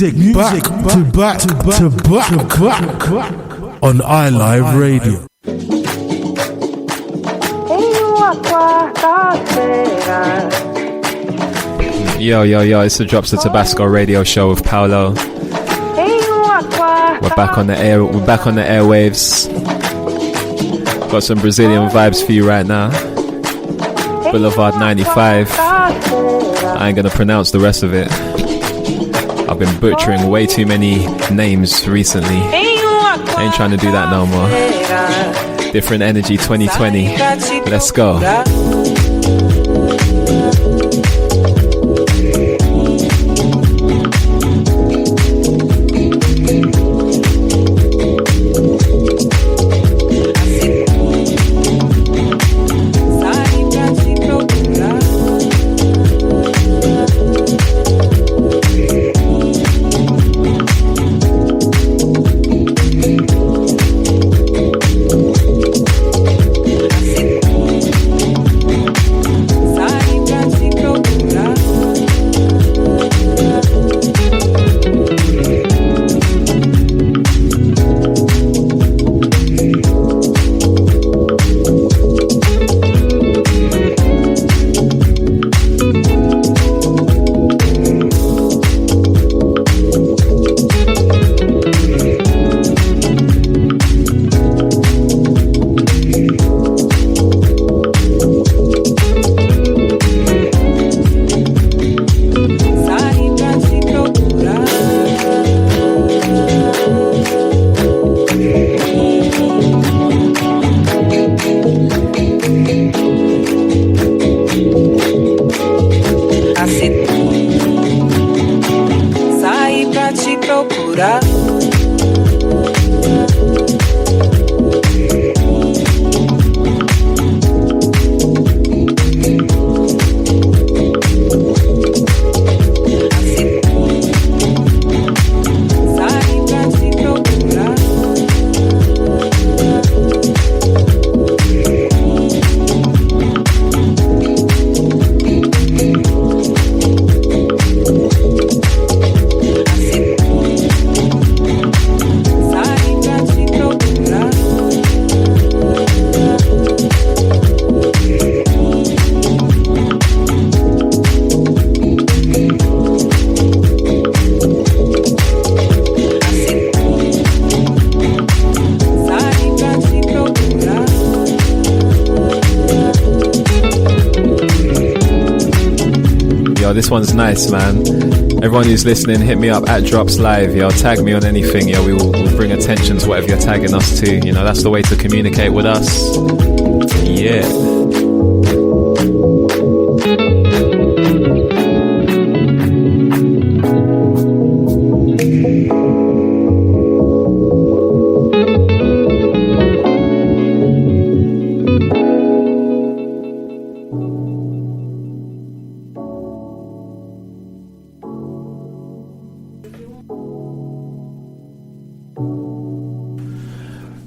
Music back to back on iLive Radio. Yo, it's the Drops of Tabasco radio show with Paolo. We're back on the air. We're back on the airwaves. Got some Brazilian vibes for you right now. Boulevard 95. I ain't gonna pronounce the rest of it. I've been butchering way too many names recently. I ain't trying to do that no more. Different energy 2020. Let's go. This one's nice, man. Everyone who's listening, hit me up at Drops Live, yo. Tag me on anything, yo. We'll bring attention to whatever you're tagging us to. You know, that's the way to communicate with us. Yeah.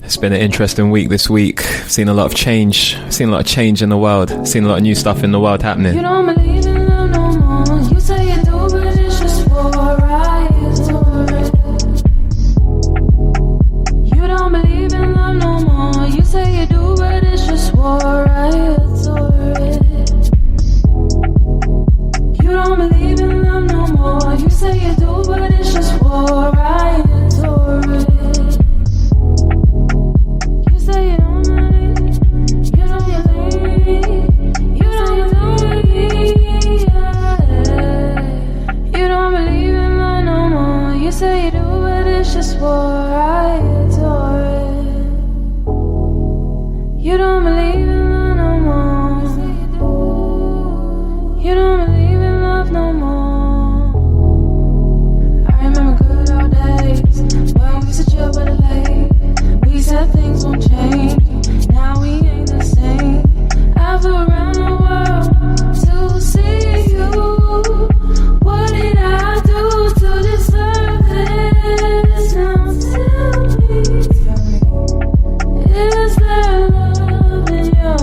It's been an interesting week this week. Seen a lot of change. Seen a lot of change in the world. Seen a lot of new stuff in the world happening. You don't believe in love no more. You say you do, but it's just for a ride. You don't believe in love no more. You say you do, but it's just for a ride. You don't believe in love no more. You say you do, but it's just for a ride. Say you do, but it's just for I adore it. You don't believe in love no more. You don't believe in love no more. I remember good old days when we used to chill by the lake. We said things won't change. Now we ain't the same. I flew around the world to see you. What did I do to deserve this? Now tell me, is there love in your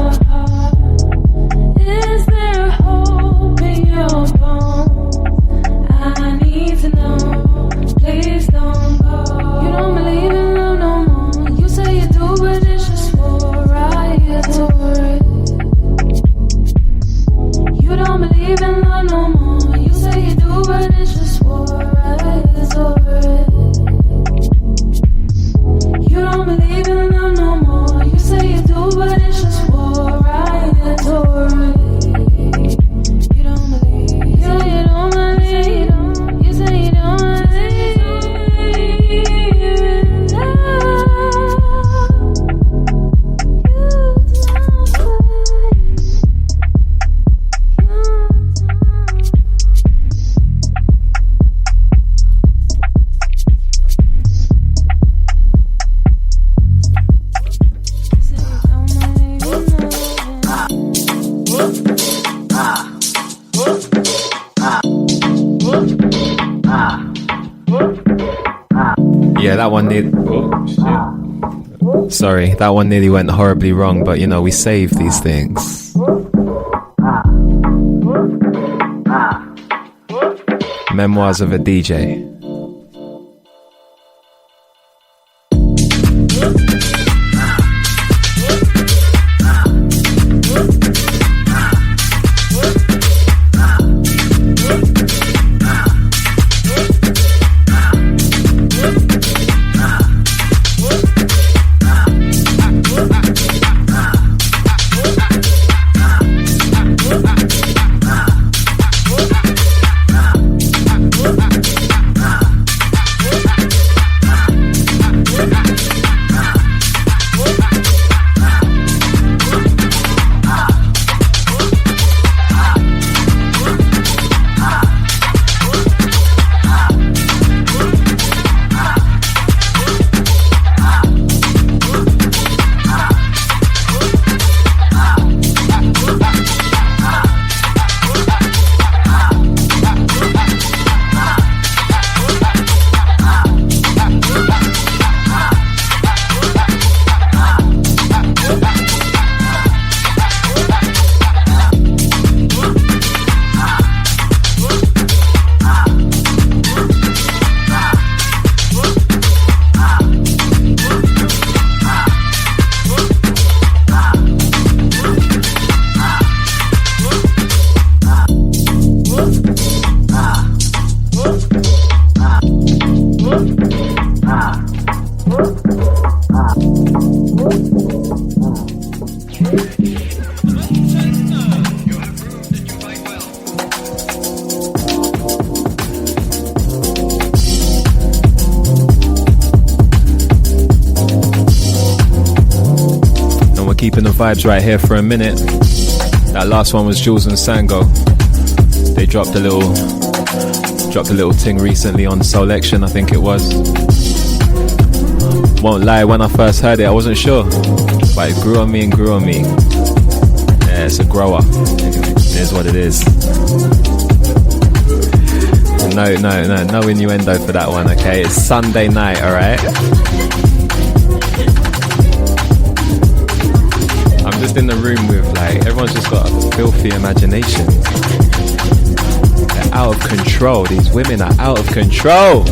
Yeah, that one Sorry, that one nearly went horribly wrong, but you know, we save these things. Memoirs of a DJ. Keeping the vibes right here for a minute. That last one was Jules and Sango. They dropped a little ting recently on Selection, I think it was. Won't lie, when I first heard it, I wasn't sure, but it grew on me and grew on me. Yeah, it's a grower. It is what it is. No innuendo for that one, okay? It's Sunday night, alright? I'm just in the room with, like, everyone's just got a filthy imagination. They're out of control. These women are out of control.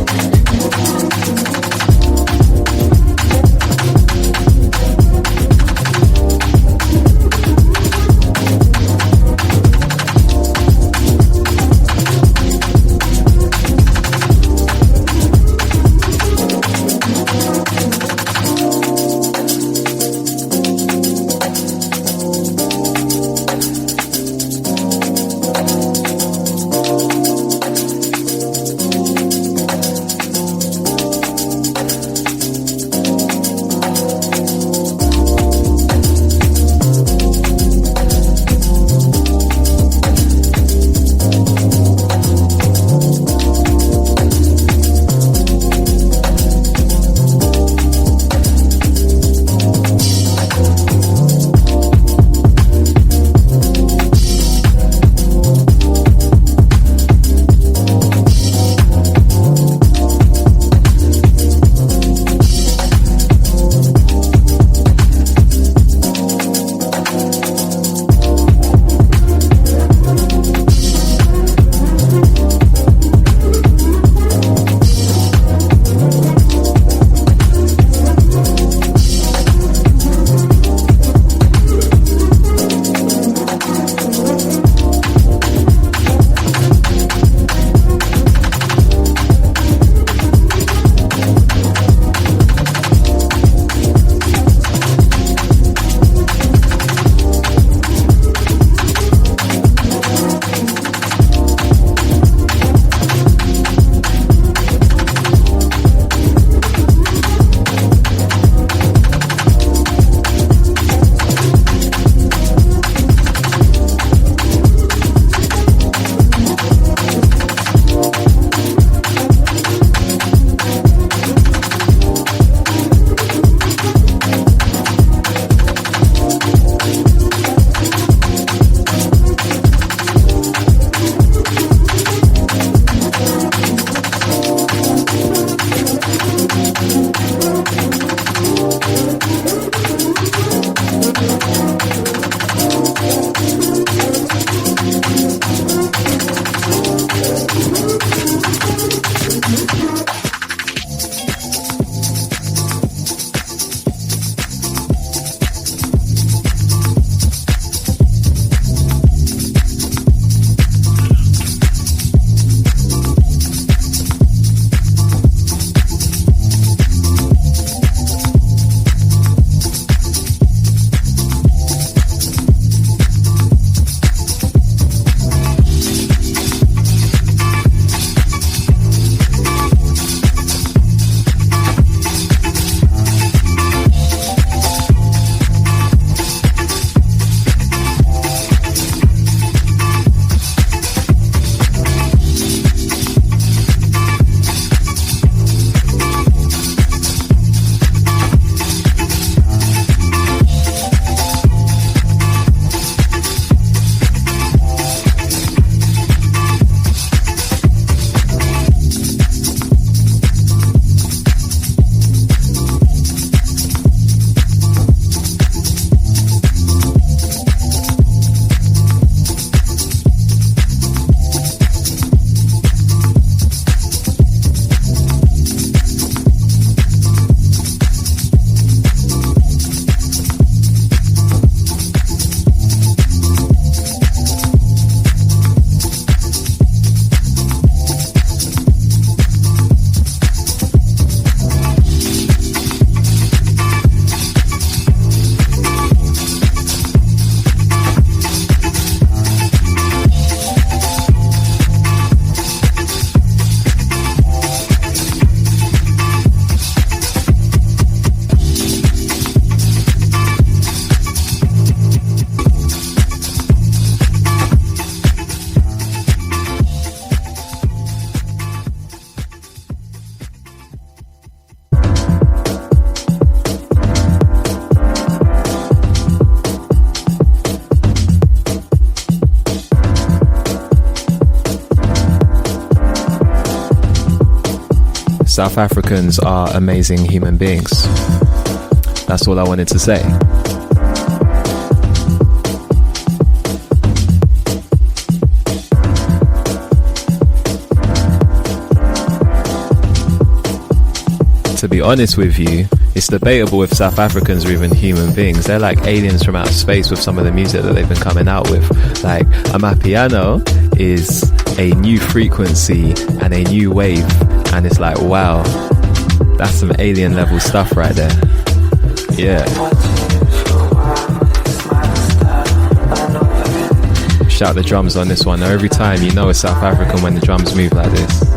South Africans are amazing human beings. That's all I wanted to say. To be honest with you, it's debatable if South Africans are even human beings. They're like aliens from outer space with some of the music that they've been coming out with. Like, Amapiano is a new frequency and a new wave, and it's like, wow, that's some alien level stuff right there. Yeah. Shout the drums on this one. Now, every time you know it's South African when the drums move like this.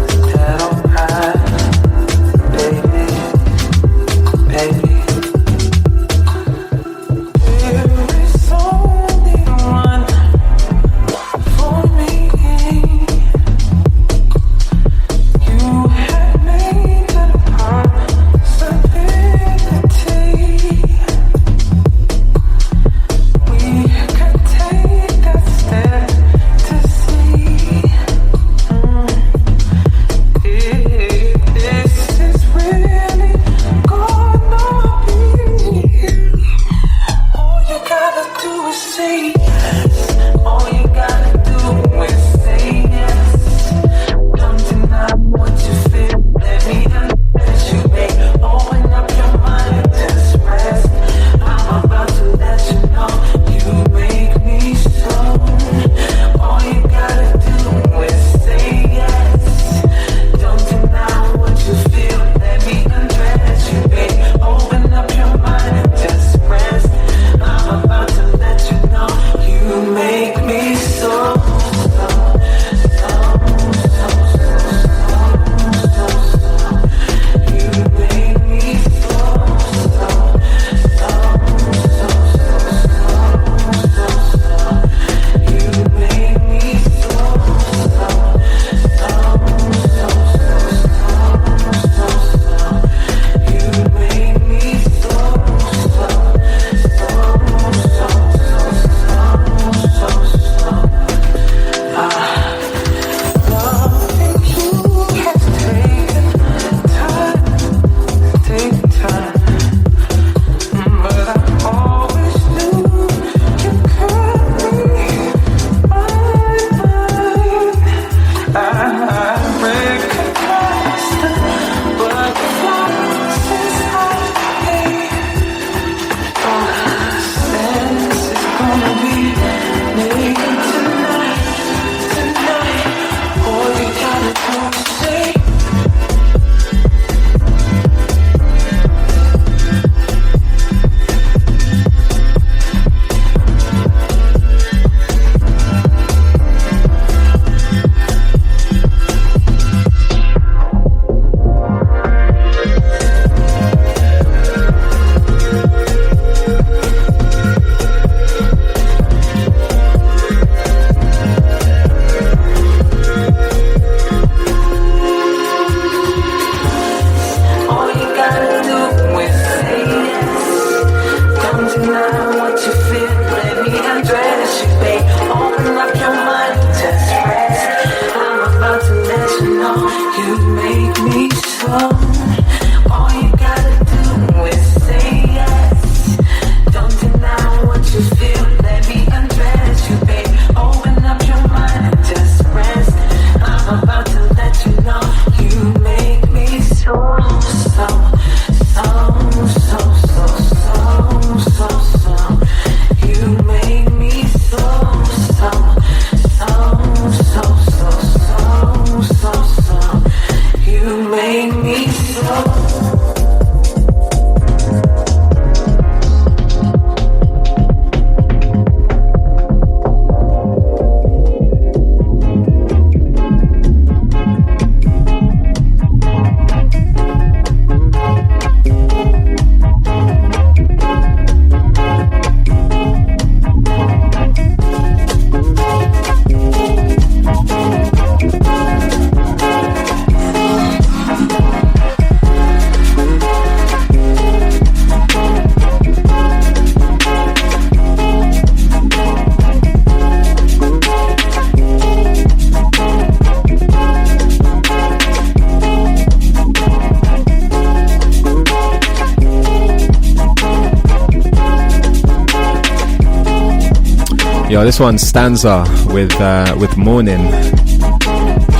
Yo, this one's Stanza with Morning.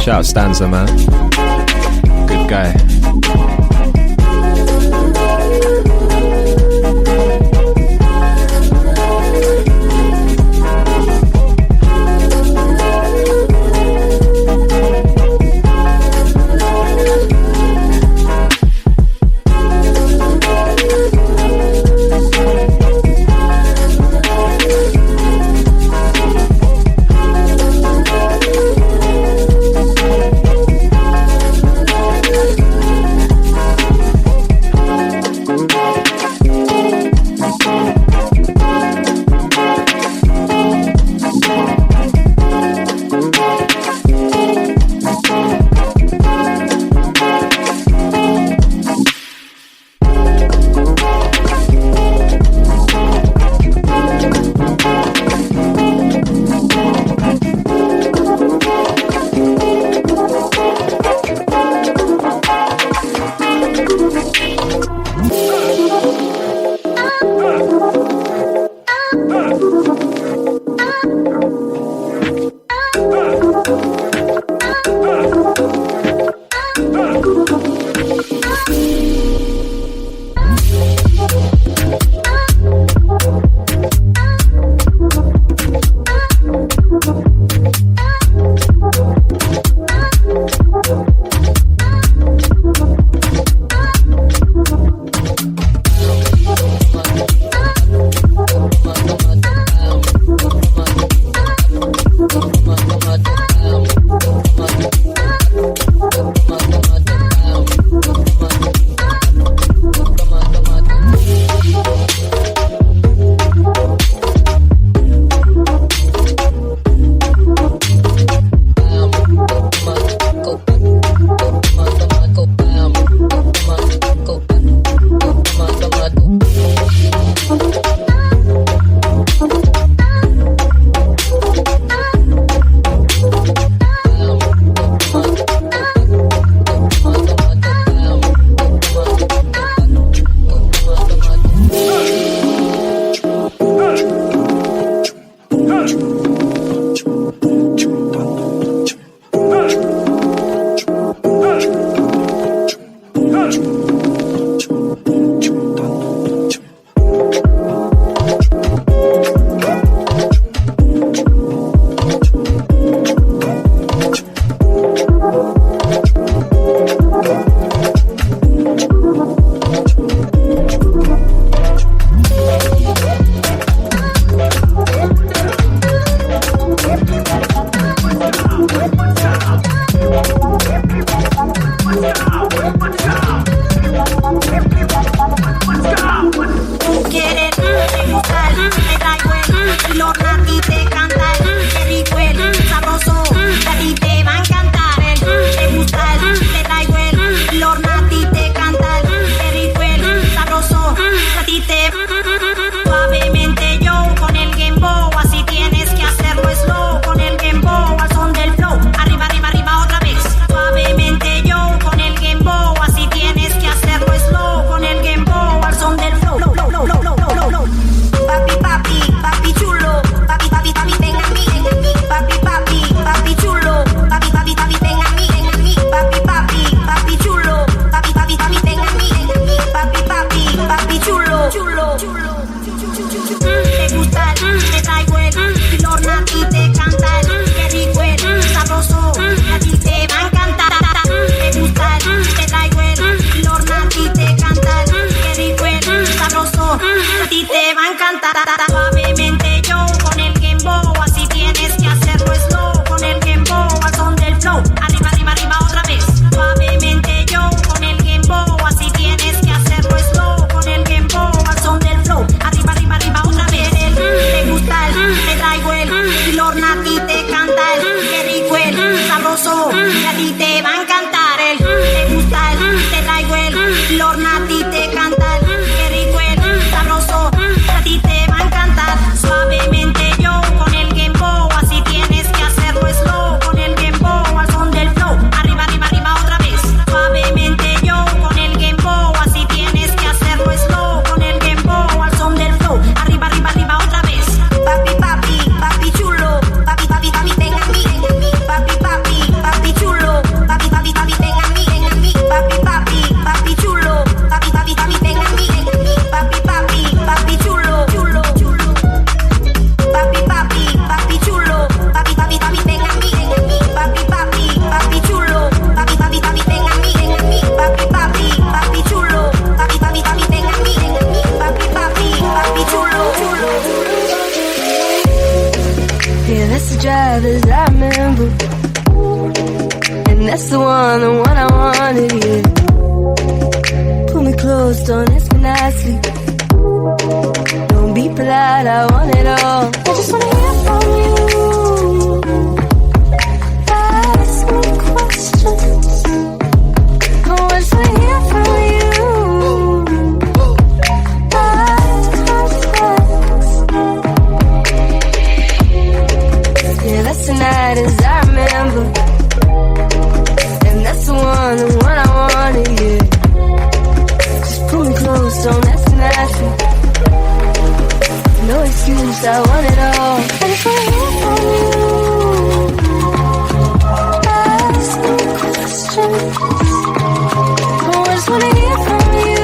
Shout out Stanza, man. Good guy. sleep. Don't be polite, I want it all. I just wanna hear from you. Ask me questions. No, I just wanna hear from you. Yeah, that's the night as I remember. And that's the one I wanted, yeah. Just pull me close, don't ask me nothing. No excuse, I want it all. I just wanna hear from you. Ask me questions. Oh, I just wanna hear from you.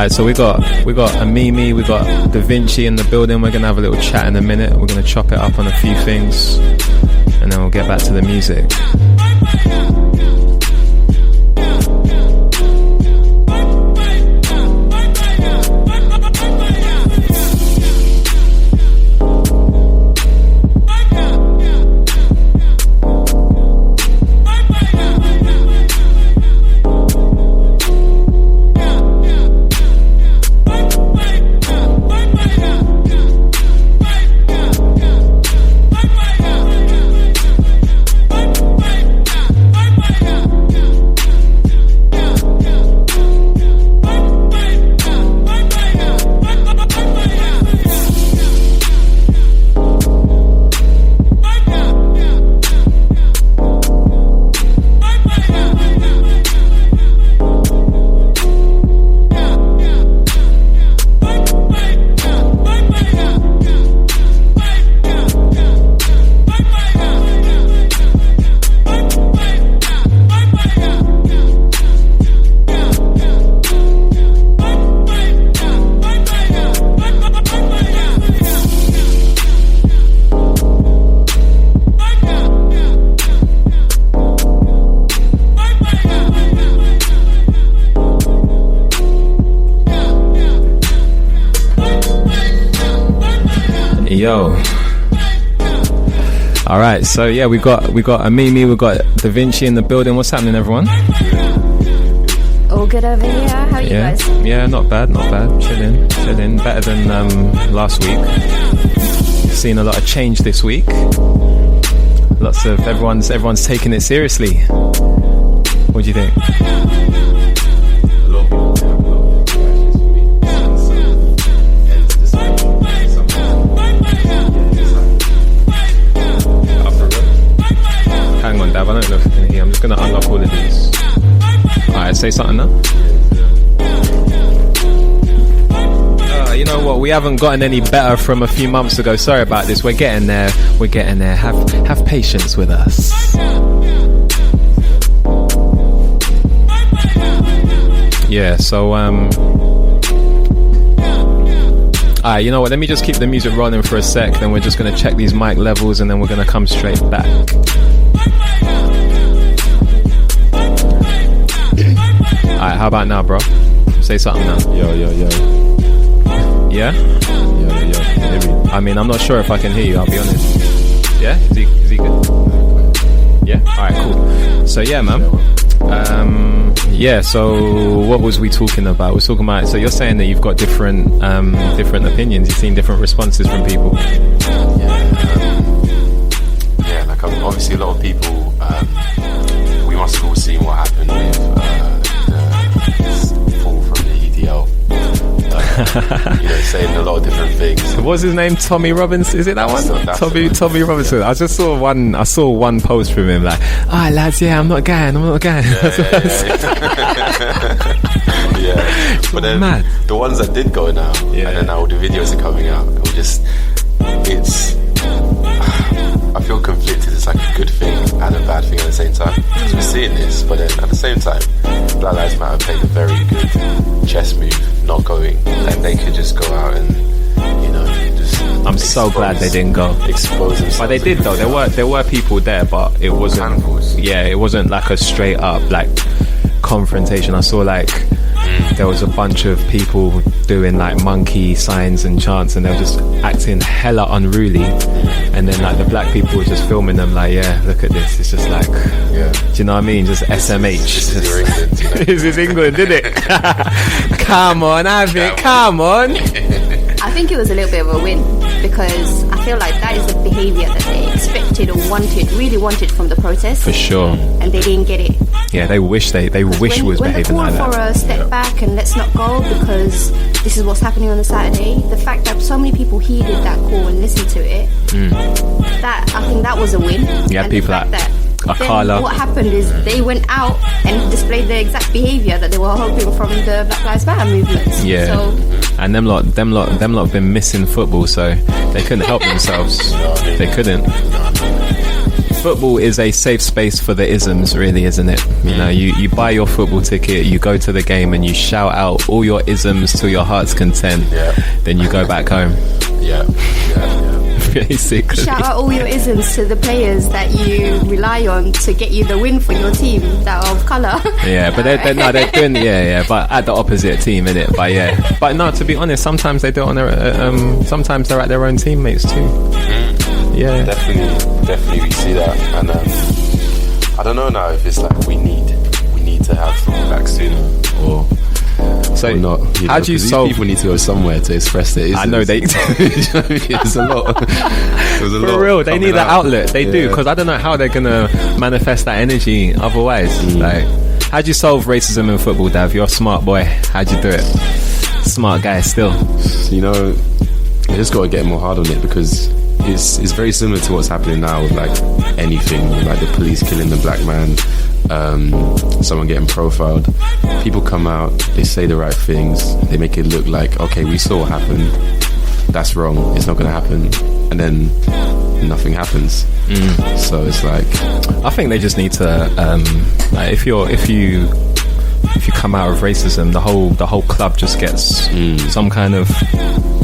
Alright, so we got a Mimi, we got Da Vinci in the building. We're gonna have a little chat in a minute. We're gonna chop it up on a few things, and then we'll get back to the music. Yo. All right, so yeah, we got Amimi, we got Da Vinci in the building. What's happening, everyone? All good over here. How are you guys? Yeah, not bad. Chilling. Better than last week. Seen a lot of change this week. Lots of everyone's taking it seriously. What do you think? Hang on, Dav, I don't know if you can hear. I'm just going to unlock all of these. Alright, say something now. You know what? We haven't gotten any better from a few months ago. Sorry about this. We're getting there. Have patience with us. Yeah, so alright, you know what? Let me just keep the music running for a sec. Then we're just going to check these mic levels, and then we're going to come straight back. Alright, how about now, bro? Say something now. Yo. Yeah? Yo. I mean, I'm not sure if I can hear you, I'll be honest. Yeah? Is he good? Yeah? Alright, cool. So yeah, man. Yeah, so what was we talking about? We're talking about, so you're saying that you've got different opinions, you've seen different responses from people. Yeah, like obviously a lot of people, we must have all seen what happened with the fall from the EDL. Saying a lot of different things. What's his name? Tommy Robinson? Is it that one? Tommy Robinson. I just saw one post from him like, lads, yeah, I'm not going. Yeah. But then mad. The ones that did go now, and then now the videos are coming out, I feel conflicted. It's like a good thing and a bad thing at the same time. Because we're seeing this, but then at the same time, Black Lives Matter played a very good chess move, not going, and they could just go out and, just. I'm so glad they didn't go. Expose themselves. But they did though. There were people there, but it wasn't. Handfuls. Yeah, it wasn't like a straight up like confrontation. I saw like there was a bunch of people doing like monkey signs and chants, and they were just acting hella unruly. And then like the black people were just filming them like, yeah, look at this. It's just like, do you know what I mean? Just SMH. This is England. This is England, did it? Come on, Avi, come on. I think it was a little bit of a win because I feel like that is the behaviour that they expected or really wanted from the protest. For sure. And they didn't get it. Yeah, they wish it was behaving like that. When they called for a step back and let's not go because this is what's happening on the Saturday, the fact that so many people heeded that call and listened to it, I think that was a win. Yeah, and people like Akala. What happened is they went out and displayed the exact behaviour that they were hoping from the Black Lives Matter movement. Yeah. So, and them lot have been missing football, so they couldn't help themselves. They couldn't. Football is a safe space for the isms, really, isn't it? You know, you buy your football ticket, you go to the game, and you shout out all your isms to your heart's content. Yeah. Then you go back home. Yeah. Basically. Shout out all your isms to the players that you rely on to get you the win for your team that are of colour. Yeah, but they're doing but at the opposite team, innit? But yeah, but no, to be honest, sometimes they do it on their sometimes they're at their own teammates too. Yeah, definitely we see that, and I don't know now if it's like we need to have football back sooner or. So not, how do you solve? People need to go somewhere to express their issues. I know they. There's a lot. For real, they need an outlet. They do, because I don't know how they're gonna manifest that energy otherwise. Like, how do you solve racism in football, Dav? You're a smart boy. How'd you do it? Smart guy, still. You just gotta get more hard on it because it's very similar to what's happening now with like anything, like the police killing the black man. Someone getting profiled, people come out, they say the right things, they make it look like, okay, we saw what happened, that's wrong, it's not going to happen, and then nothing happens. So it's like, I think they just need to like if you come out of racism, the whole club just gets some kind of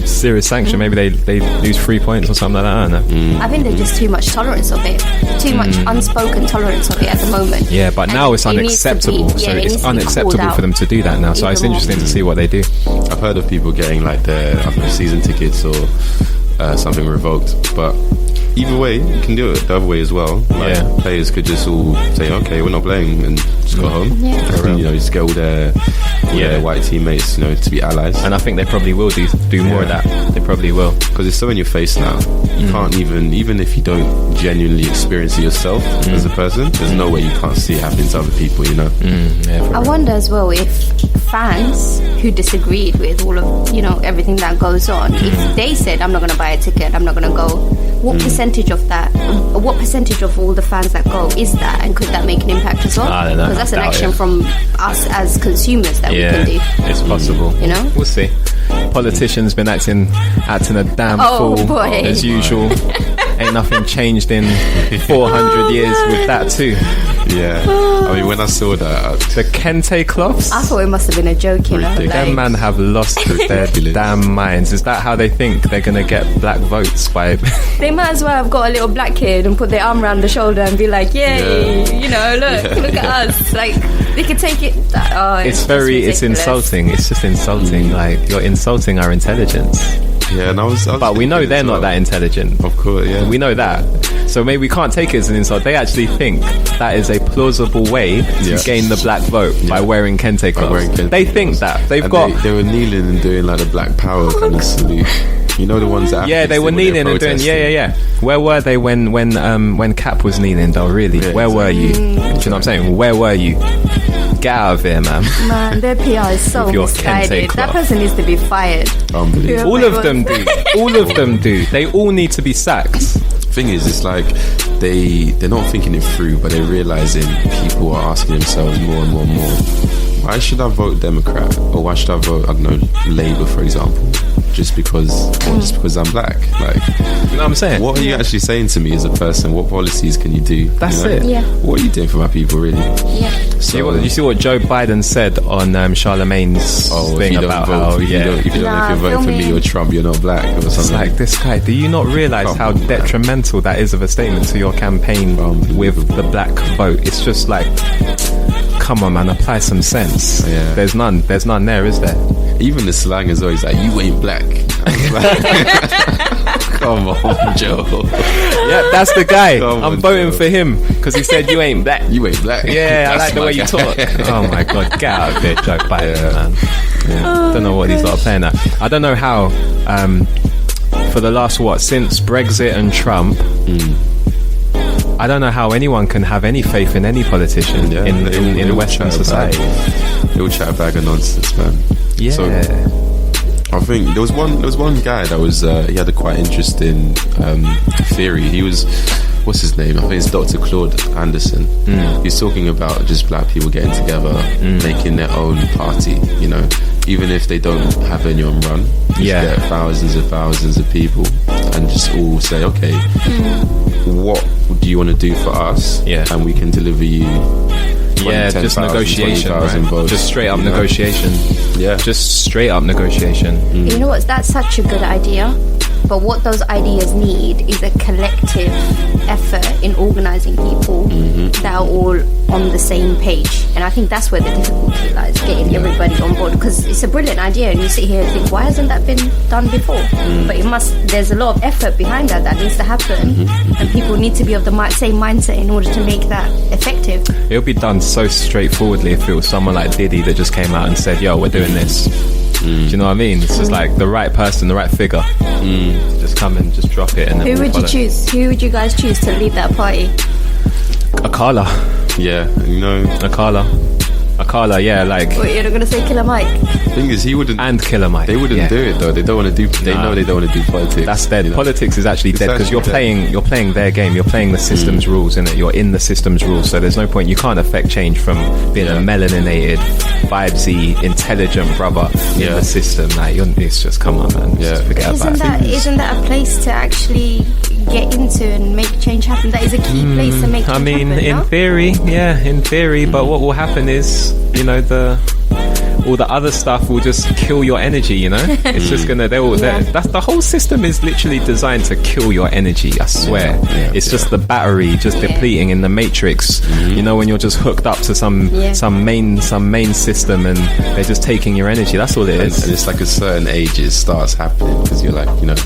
serious sanction. Maybe they lose 3 points or something like that. I don't know. I think there's just too much tolerance of it, too much unspoken tolerance of it at the moment. Yeah, but now it's unacceptable. So it's unacceptable for them to do that now. So it's interesting to see what they do. I've heard of people getting like their season tickets or something revoked. But either way, you can do it the other way as well. Like, players could just all say, okay, we're not playing, and just go home. You know, just get all their white teammates, you know, to be allies. And I think they probably will do more of that. They probably will, because it's so in your face now. You can't even if you don't genuinely experience it yourself as a person, there's no way you can't see it happening to other people, you know. I wonder as well if fans who disagreed with all of, you know, everything that goes on, if they said, I'm not going to buy a ticket, I'm not going to go, what percentage of that, what percentage of all the fans that go is that, and could that make an impact as well? I don't know. Because that's an action from us as consumers that we can do. It's possible. You know, we'll see. Politicians been acting a damn fool as usual. Ain't nothing changed in 400 years with that too. Yeah, I mean, when I saw that, the kente cloths, I thought it must have been a joke, you know. Them man have lost their damn minds. Is that how they think they're gonna get black votes by? They might as well have got a little black kid and put their arm around the shoulder and be like, yay, you know, look at us. Like, they could take it. It's insulting. It's just insulting. Like, you're insulting our intelligence. Yeah, and I was but we know they're not that intelligent. Of course, yeah. We know that. So maybe we can't take it as an insult. They actually think that is a plausible way to gain the black vote by wearing kente clothes. They think that. They were kneeling and doing like the black power kind of salute. You know, the ones that they were kneeling and doing Where were they when Cap was kneeling though? Really, where were you? Do you know what I'm saying? Where were you? Get out of here, man. Man, their PR is so misguided. That person needs to be fired. Unbelievable. All of them do. All of them do. They all need to be sacked. Thing is, it's like they're not thinking it through, but they're realizing people are asking themselves more and more and more, why should I vote Democrat, or why should I vote, I don't know, Labour, for example, just because I'm black? Like, you know what I'm saying? What are you actually saying to me as a person? What policies can you do? That's it. Yeah. What are you doing for my people, really? Yeah. So, you see what Joe Biden said on Charlemagne's thing about how if you're voting for me or Trump, you're not black or something. It's like, this guy, do you not realise how detrimental that is of a statement to your campaign with the black vote? It's just like, come on, man, apply some sense. Yeah. There's none there, is there? Even the slang is always like, you ain't black. Come on, Joe. Yeah, that's the guy. I'm voting for him because he said you ain't black. You ain't black. Yeah, I like the way you talk. Oh my god, get out of here, Joe Biden, man. Yeah. Don't know what these lot are playing at. I don't know how. For the last since Brexit and Trump. I don't know how anyone can have any faith in any politician in Western society. They all chat a bag of nonsense, man. Yeah. So, I think there was one guy that was he had a quite interesting theory. He was, what's his name? I think it's Dr. Claude Anderson. He's talking about just black people getting together, making their own party. You know, even if they don't have anyone run, just get thousands of people and just all say, okay, what do you want to do for us? Yeah, and we can deliver you. 20, just negotiation, right? Votes, just straight up negotiation. Yeah, just straight up negotiation. You know what? That's such a good idea. But what those ideas need is a collective effort in organising people that are all on the same page. And I think that's where the difficulty lies, getting everybody on board. Because it's a brilliant idea, and you sit here and think, why hasn't that been done before? But there's a lot of effort behind that needs to happen. And people need to be of the same mindset in order to make that effective. It'll be done so straightforwardly if it was someone like Diddy that just came out and said, yo, we're doing this. Do you know what I mean? It's just like the right person, the right figure. Just come and just drop it. And who would you choose? Who would you guys choose to lead that party? Akala. Yeah, you know. Akala, yeah, like. Wait, you're not going to say Killer Mike? The thing is, he wouldn't. And Killer Mike. They wouldn't do it though. They don't want to do. They know they don't want to do politics. That's dead. You know? Politics is actually dead because you're playing their game. You're playing the system's rules, innit? You're in the system's rules. So there's no point. You can't affect change from being a melaninated, vibesy, intelligent brother in the system. Like, it's just, come on, man. Just forget about it. Isn't that a place to actually get into and make change happen? That is a key place to make change happen. I mean, in theory, but what will happen is, you know, all the other stuff will just kill your energy, you know. It's just gonna that's the whole system is literally designed to kill your energy, I swear. It's just the battery just depleting in the matrix, you know, when you're just hooked up to some main system and they're just taking your energy. That's all it is. And it's like a certain age it starts happening because you're like, you know,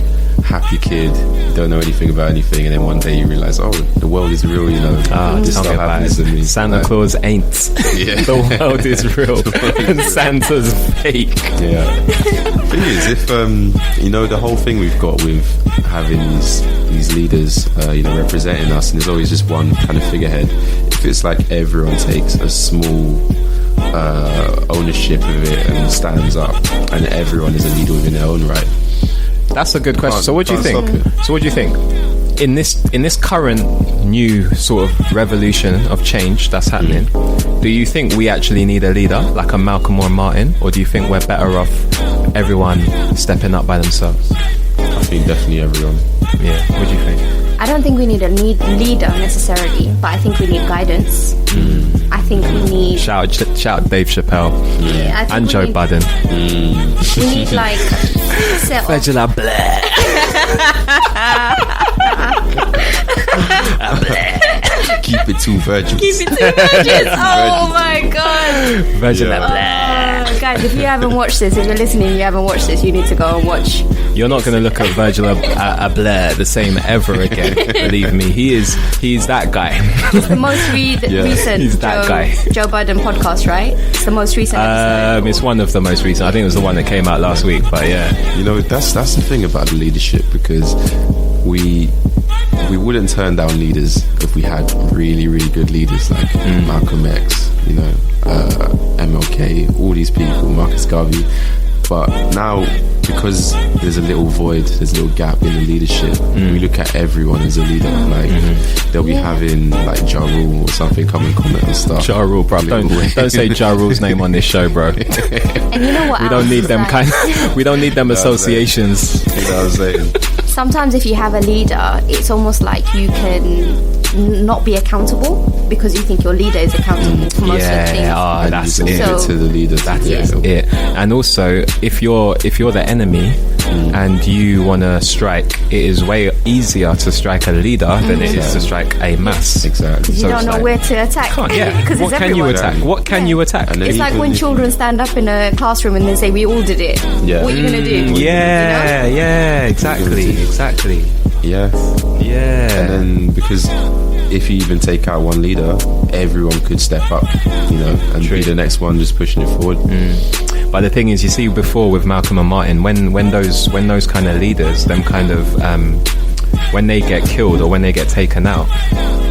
happy kid, don't know anything about anything, and then one day you realise, oh, the world is real, you know. This tell me stuff about happens it. to me. Santa Claus ain't. Yeah. The world is real and Santa's fake. Yeah. Thing is, if you know, the whole thing we've got with having these leaders, you know, representing us, and there's always just one kind of figurehead. If it's like everyone takes a small ownership of it and stands up, and everyone is a leader within their own right. That's a good question. So what do you think? So what do you think? In this current new sort of revolution of change that's happening, do you think we actually need a leader like a Malcolm or a Martin, or do you think we're better off everyone stepping up by themselves? I think definitely everyone. Yeah. What do you think? I don't think we need a leader necessarily, but I think we need guidance. I think we need... Shout Dave Chappelle Yeah, I think and we Joe need- Budden. We need like... set off- Keep it too virgin. Keep it to virgins. Oh my god. Virgin Guys, if you haven't watched this, if you're listening and you haven't watched this, you need to go and watch. You're not going to look at Virgil Abloh the same ever again. Believe me, he's that guy. It's the most recent he's that guy. Joe Budden podcast, right? It's the most recent episode. It's one of the most recent. I think it was the one that came out last week. But yeah, You know, that's the thing about the leadership, because we wouldn't turn down leaders if we had really, really good leaders like Malcolm X, you know, MLK, all these people, Marcus Garvey. But now, because there's a little void, there's a little gap in the leadership, we look at everyone as a leader. Like they'll be having like Ja Rule or something come and comment on stuff. Ja Rule, bro. Don't say Ja Rule's name on this show, bro. And you know what? We don't need them we don't need them associations. You know what I'm saying? Sometimes if you have a leader, it's almost like you can not be accountable because you think your leader is accountable for most of the things. Oh, that's you it. can give it to the leader. That's it. And also, if you're the enemy and you want to strike, it is way easier to strike a leader than it is to strike a mass. Exactly. You So don't it's know like- where to attack. Because what it's can you everyone. attack? What can you attack? And then It's like even when if- children stand up in a classroom and they say, we all did it. Yeah. What are you going to do? Yeah, exactly. Yeah. And then because if you even take out one leader, everyone could step up, you know, and be the next one just pushing it forward. But the thing is, you see, before with Malcolm and Martin, when those kind of leaders, them kind of when they get killed or when they get taken out,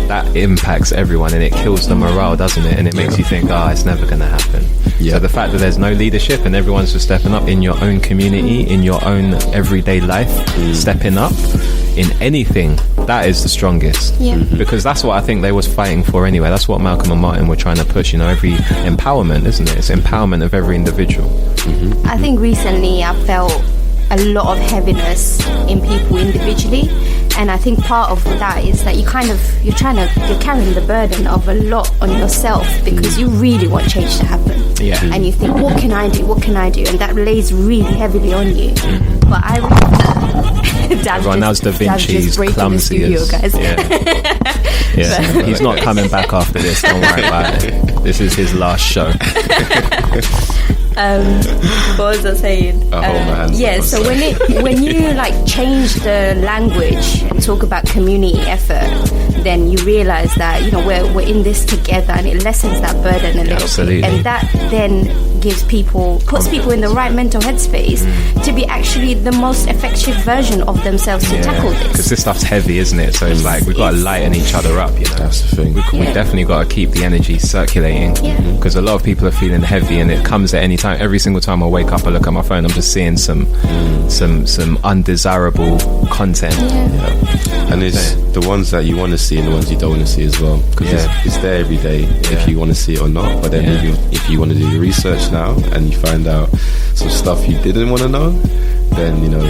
that impacts everyone and it kills the morale, doesn't it? And it makes you think, it's never going to happen. Yeah. So the fact that there's no leadership and everyone's just stepping up in your own community, in your own everyday life, stepping up in anything, that is the strongest. Yeah. Because that's what I think they was fighting for anyway. That's what Malcolm and Martin were trying to push, you know, every empowerment, isn't it? It's empowerment of every individual. I think recently I felt a lot of heaviness in people individually, and I think part of that is that you're carrying the burden of a lot on yourself because you really want change to happen. Yeah. And you think, what can I do, and that lays really heavily on you. But I really Everyone knows Da Vinci's clumsy studio, guys. Yeah. He's not coming back after this, don't worry about it. This is his last show. What was I saying? So when you like change the language and talk about community effort, then you realize that, you know, we're in this together, and it lessens that burden a little Absolutely. bit, and that then puts people in the right mental headspace to be actually the most effective version of themselves to tackle Because this. this stuff's heavy, isn't it? So it's like we've got to lighten each other up, you know. That's the thing. We definitely got to keep the energy circulating, because a lot of people are feeling heavy, and it comes at any time. Every single time I wake up, I look at my phone, I'm just seeing some undesirable content. And it's the ones that you want to see and the ones you don't want to see as well, because it's there every day if you want to see it or not. But then maybe if you want to do the research now and you find out some stuff you didn't want to know, then, you know,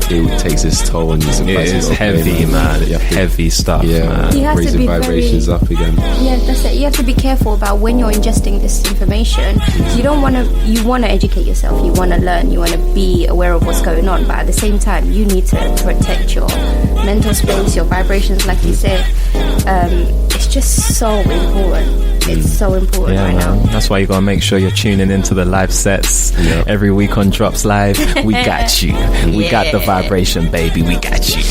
it takes its toll on you. It is heavy, man. Heavy stuff, man. You have to Raising be vibrations up again. Yeah, that's it. You have to be careful about when you're ingesting this information. You want to educate yourself, you want to learn, you want to be aware of what's going on, but at the same time, you need to protect your mental space, your vibrations, like you said. It's just so important. It's so important right now. That's why you gotta make sure you're tuning into the live sets every week on Drops Live. We got you. We got the vibration, baby. We got you.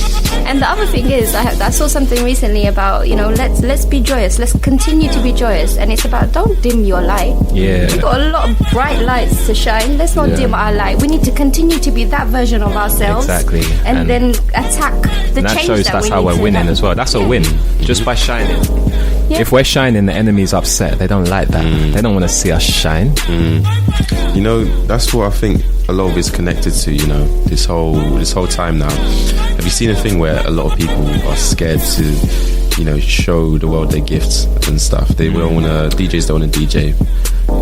And the other thing is, I saw something recently about, you know, let's be joyous. Let's continue to be joyous. And it's about, don't dim your light. Yeah. We've got a lot of bright lights to shine. Let's not dim our light. We need to continue to be that version of ourselves. Exactly. And then attack the and that change shows that that's we how need we're to winning have. as well. That's a win. Just by shining. Yeah. If we're shining, the enemy's upset. They don't like that. They don't want to see us shine. You know, that's what I think a lot of it's connected to, you know, this whole time now. Have you seen a thing where a lot of people are scared to, you know, show the world their gifts and stuff? They don't want to, DJs don't want to DJ,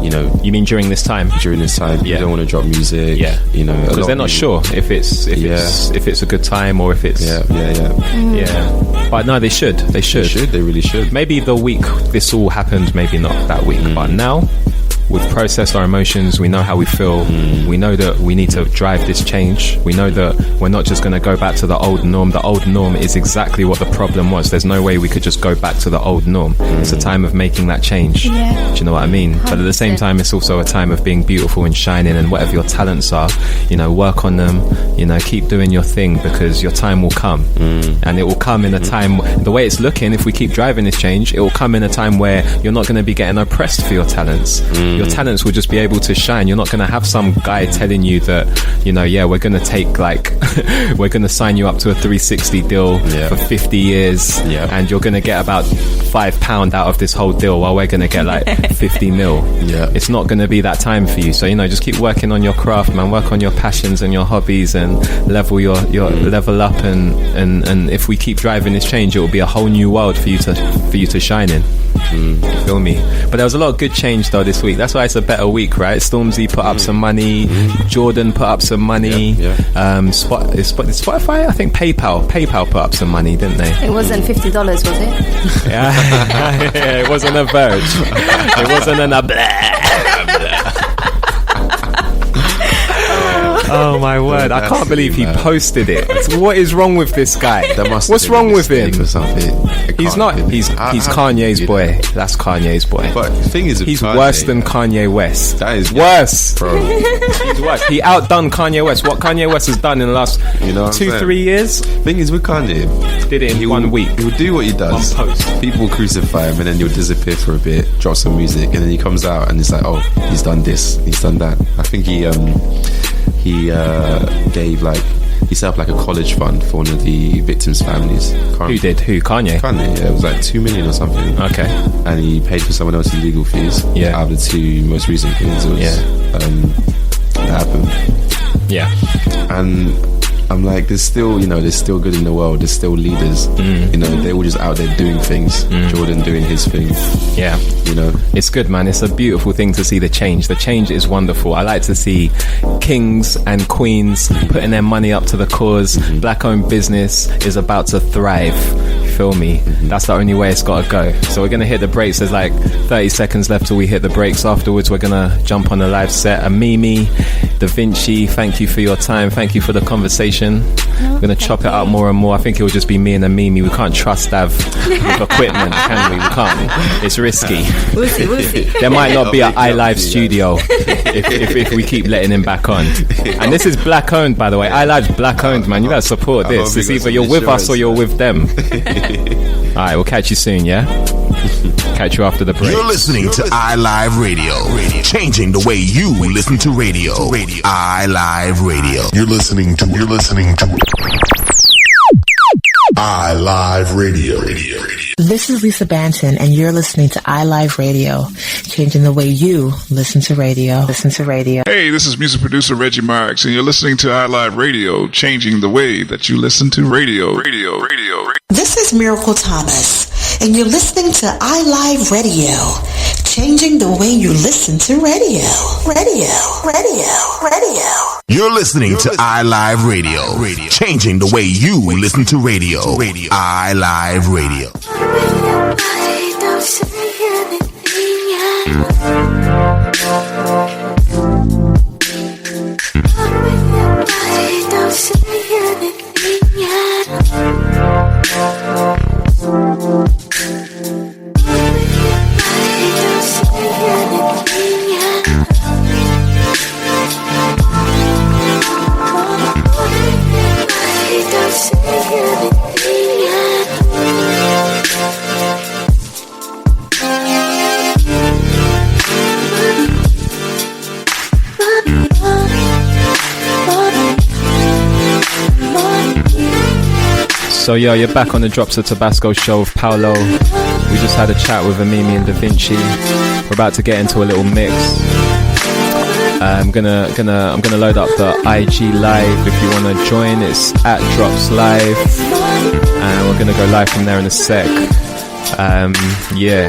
you know. You mean during this time? During this time, you don't want to drop music. Yeah. You know, because they're not sure if it's a good time or if it's yeah. But no, they should. They really should. Maybe the week this all happened, maybe not that week, but now we've processed our emotions. We know how we feel. We know that we need to drive this change. We know that we're not just going to go back to the old norm. The old norm is exactly what the problem was. There's no way we could just go back to the old norm. It's a time of making that change. Yeah. Do you know what I mean? 100%. But at the same time, it's also a time of being beautiful and shining, and whatever your talents are, you know, work on them. You know, keep doing your thing, because your time will come. And it will come in a time, the way it's looking, if we keep driving this change, it will come in a time where you're not going to be getting oppressed for your talents. Your talents will just be able to shine. You're not going to have some guy telling you that, you know, we're going to take like we're going to sign you up to a 360 deal for 50 years and you're going to get about £5 out of this whole deal, while we're going to get like 50 mil. It's not going to be that time for you. So, you know, just keep working on your craft, man. Work on your passions and your hobbies, and level your level up, and if we keep driving this change, it will be a whole new world for you to shine in. You feel me? But there was a lot of good change though this week. That's why it's a better week, right? Stormzy put up some money. Jordan put up some money. Spotify, I think PayPal put up some money, didn't they? It wasn't $50, was it? Yeah, it wasn't a verge. It wasn't Oh my word! I can't believe he posted it. What is wrong with this guy? What's wrong with him? He's not. He's Kanye's boy. That's Kanye's boy. But the thing is, he's worse than Kanye West. That is worse, bro. He's worse. He outdone Kanye West. What Kanye West has done in the last 2-3 years. Thing is, with Kanye, did it in 1 week. He'll do what he does. One post. People will crucify him, and then he'll disappear for a bit, drop some music, and then he comes out and it's like, oh, he's done this, he's done that. I think he gave he set up like a college fund for one of the victims' families. Who did? Who? Kanye? Kanye, yeah, it was like 2 million or something. Okay. And he paid for someone else's legal fees. Yeah. Out of the 2 most recent things, that happened. Yeah. And I'm like, there's still good in the world. There's still leaders. You know, they're all just out there doing things. Jordan doing his thing. Yeah. You know, it's good, man. It's a beautiful thing to see the change. The change is wonderful. I like to see kings and queens putting their money up to the cause. Black-owned business is about to thrive. Feel me? That's the only way it's got to go. So we're going to hit the brakes. There's like 30 seconds left till we hit the brakes. Afterwards, we're going to jump on the live set. Mimi, Da Vinci, thank you for your time. Thank you for the conversation. We're going to chop it up more and more. I think it will just be me and Mimi. We can't trust Dav with equipment, can we? We can't. It's risky. We'll see. There might not be an iLive studio if we keep letting him back on. And this is black owned, by the way. iLive's black owned, man. You gotta support this. It's either you're with us or you're with them. Alright, we'll catch you soon, yeah? Catch you after the break. You're listening to iLive Radio, changing the way you listen to radio. iLive Radio. You're listening to iLive Radio. This is Lisa Banton, and you're listening to iLive Radio, changing the way you listen to radio. Hey, this is music producer Reggie Marks, and you're listening to iLive Radio, changing the way that you listen to radio. This is Miracle Thomas, and you're listening to iLive Radio, changing the way you listen to radio. You're listening to iLive Radio, changing the way you listen to radio. iLive Radio. Don't say anything yet. Don't say anything yet. So yo, you're back on the Drops of Tabasco show with Paolo. We just had a chat with Amimi and Da Vinci. We're about to get into a little mix. I'm gonna load up the IG live. If you wanna join, it's at Drops Live, and we're gonna go live from there in a sec. Yeah.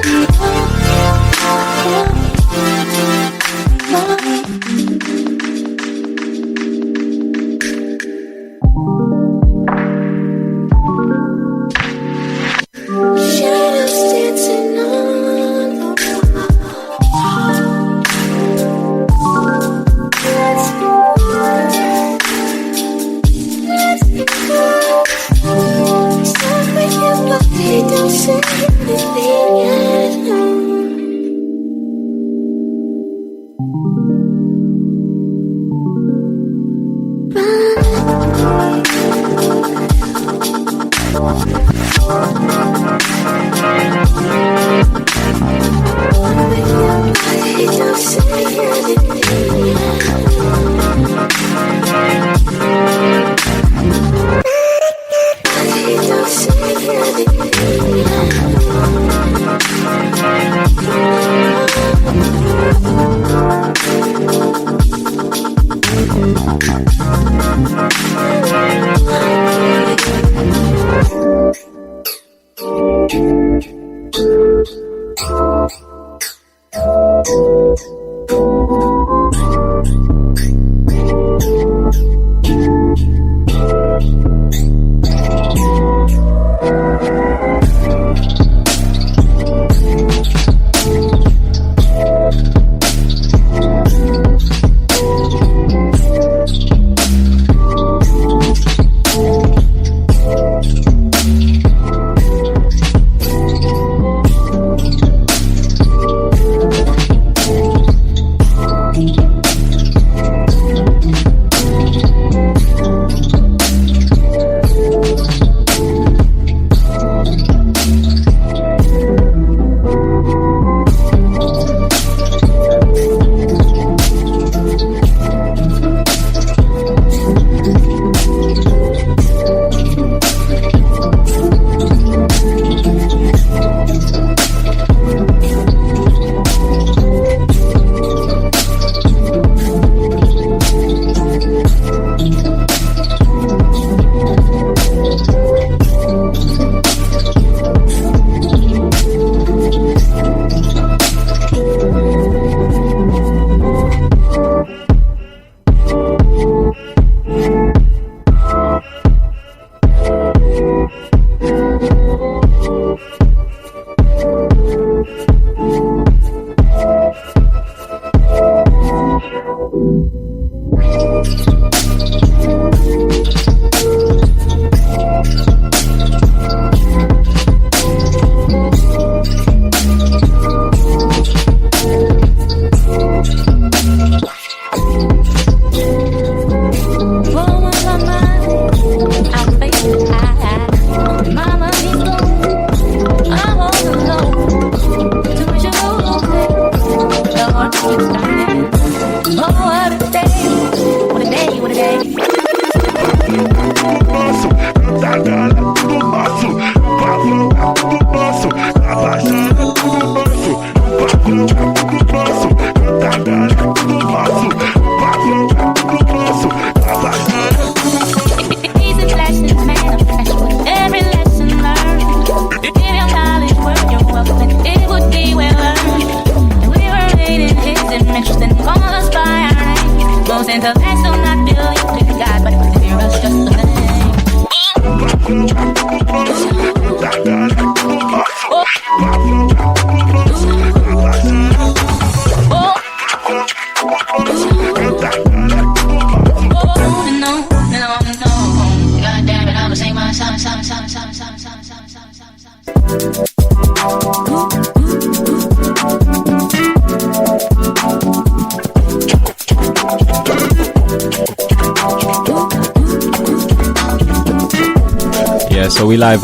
So we live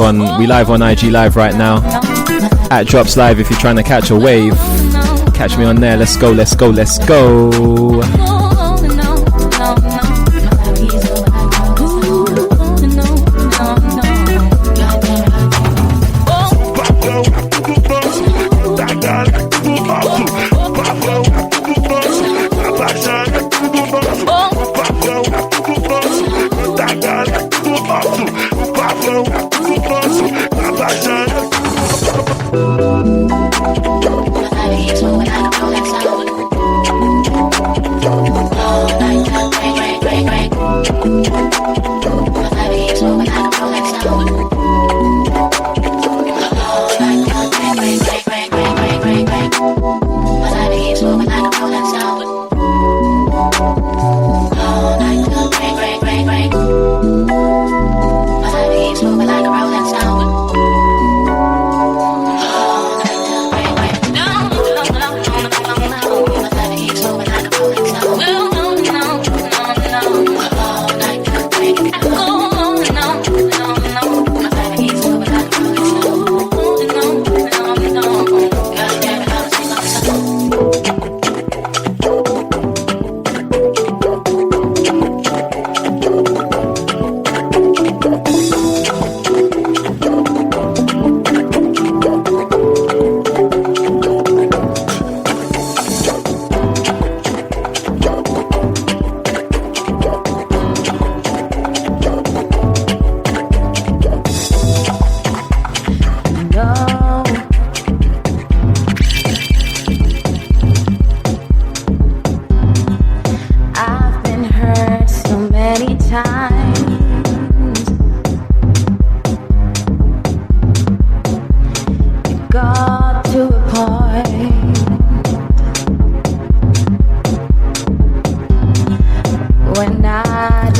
on IG Live right now at Drops Live. If you're trying to catch a wave, catch me on there. Let's go, let's go, let's go.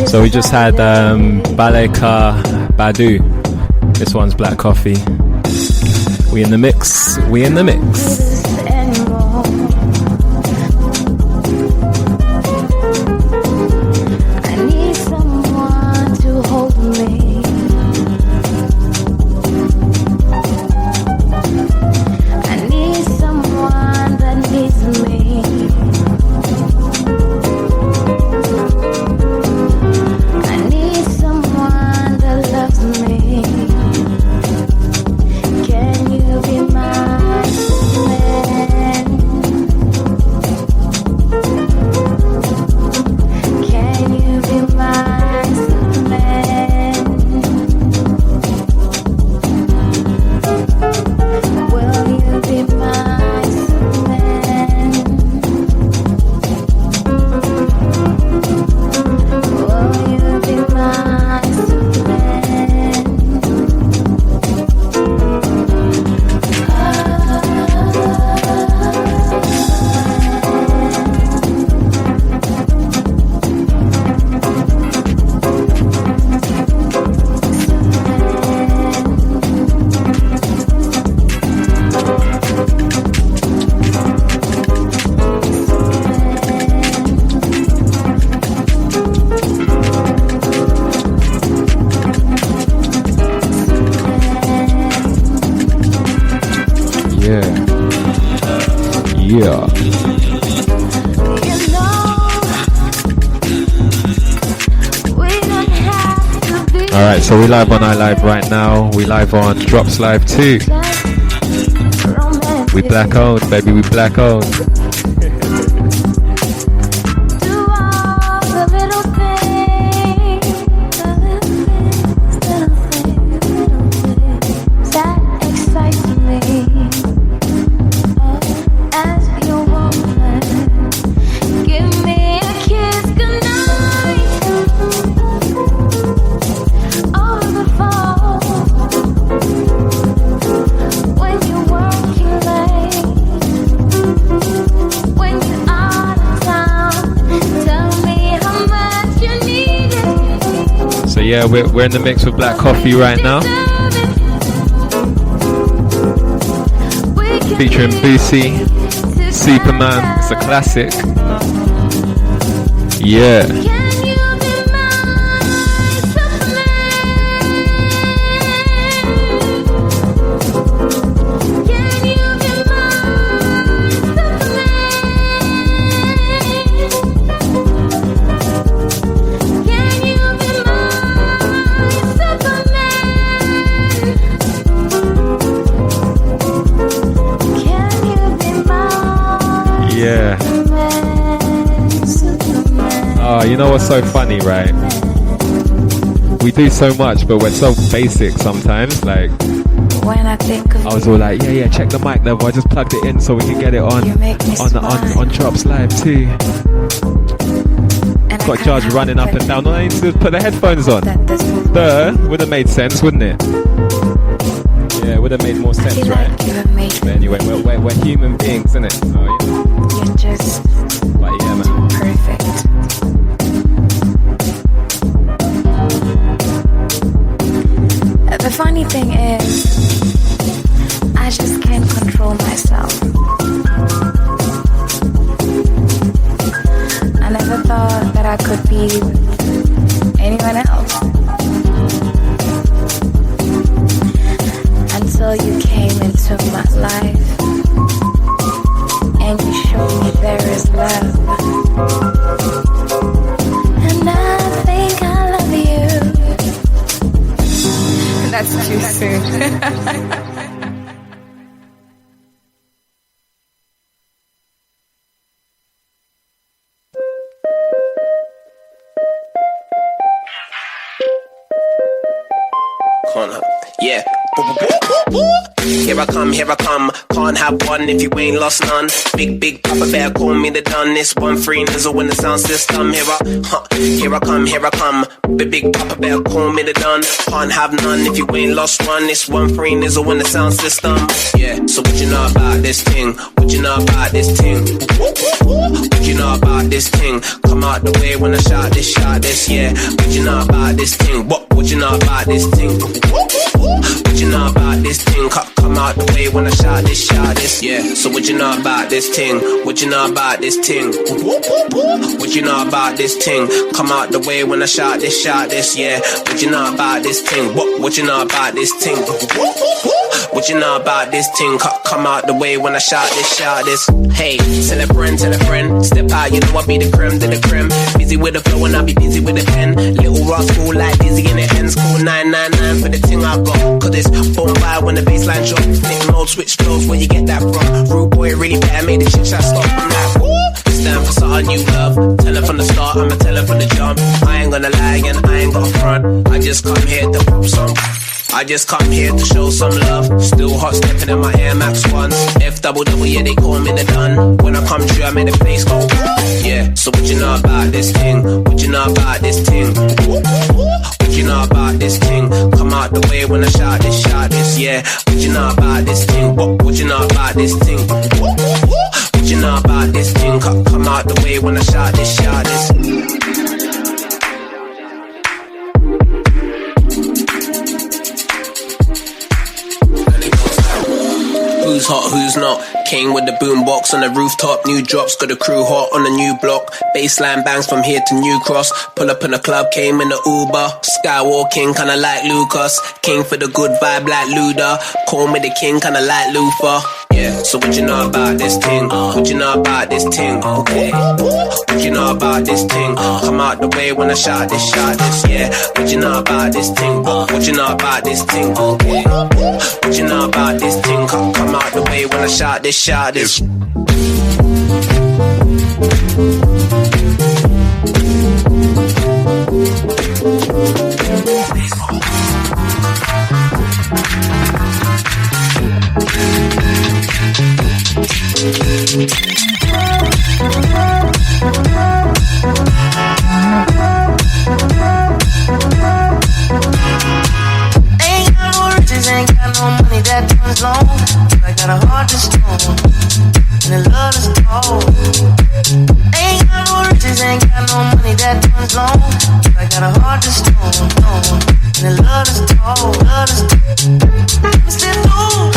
So we just had Baleka Badu. This one's Black Coffee. We in the mix. We in the mix. Alright, so we live on iLive right now. We live on Drops Live too. We black owned, baby, we black owned. Yeah, we're in the mix with Black Coffee right now. Featuring Boosie, Superman, it's a classic. Yeah. Oh, you know what's so funny, right? We do so much, but we're so basic sometimes. Like, when I think of, I was all like, yeah, check the mic level. I just plugged it in so we can get it on Drops Live too. Got Judge running up and down. All I need to do is put the headphones on. Would have made sense, wouldn't it? Yeah, it would have made more sense, right? But anyway, we're human beings, innit? So, yeah. You're just but yeah, man. Perfect. The funny thing is, I just can't control myself. I never thought that I could be anyone else until you came into my life and you showed me there is love. And I think I love you. That's too soon. Corner, yeah. Here I come, here I come. Can't have one if you ain't lost none. Big, big Papa Bear, call me the done. This 1-3 nizzle in the sound system. Here I come, here I come. Big, big Papa Bear, call me the done. Can't have none if you ain't lost one. This 1-3 nizzle in the sound system. Yeah, so what you know about this thing? What you know about this thing? What you know about this thing? Come out the way when I shout this, yeah. What you know about this thing? What you know about this thing? What you know about this thing? Come out the way when I shout this, yeah. So what you know about this thing? What you know about this thing? What you know about this thing? Come out the way when I shout this, yeah. What you know about this thing? What you know about this thing? What you know about this thing? Come out the way when I shout this. Hey, tell a friend, step out, you know I be the creme to the creme. Busy with the flow and I be busy with the pen. Little rascal like Dizzy in the ends. Call 999 for the thing I got. Cause it's boom by when the baseline drop. Nick mode, switch flows, where you get that from? Rude boy really better, made the chit chat stop. I'm like, woo! Stand for something you love. Tell her from the start, I'ma tell her from the jump. I ain't gonna lie and I ain't got front. I just come here to pop some. I just come here to show some love. Still hot stepping in my Air Max 1s. F-double-double, yeah, they call me the done. When I come through, I make the place go. Yeah, so what you know about this thing? What you know about this thing? What you know about this thing? Come out the way when I shout this, yeah. What you know about this thing? What you know about this thing? What you know about this thing? Come out the way when I shout this. Who's hot, who's not? Came with the boombox on the rooftop. New drops, got the crew hot on the new block. Baseline bangs from here to New Cross. Pull up in the club, came in the Uber. Skywalking, kinda like Lucas. King for the good vibe like Luda. Call me the king, kinda like Luther. Yeah, so what you know about this thing? What you know about this thing? Okay. What you know about this thing? Come out the way when I shout this, yeah. What you know about this thing? What you know about this thing? Okay. What you know about this thing? Come out the way when I shout this. Ain't got no riches, ain't got no money that turns long. I got a heart that's strong and a love that's cold. Ain't got no riches, ain't got no money that turns long. I got a heart that's strong and a love that's cold. I'm still low.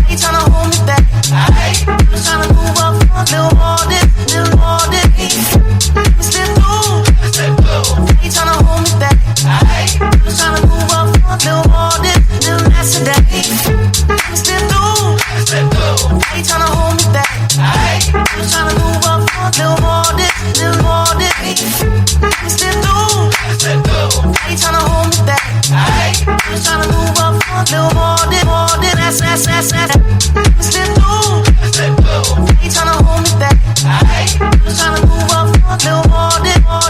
They tryna hold me back. I'm tryna move up a little more this. I'm still low. They tryna hold me back. I'm tryna move up a little more this, little less of that. I'm still low. They tryna hold me back. I'm tryna move up a little more this, little more this. I'm still low. They tryna hold me back. I'm tryna move up a little more this, that's. I'm still low. They tryna hold me back. I'm tryna move up a little more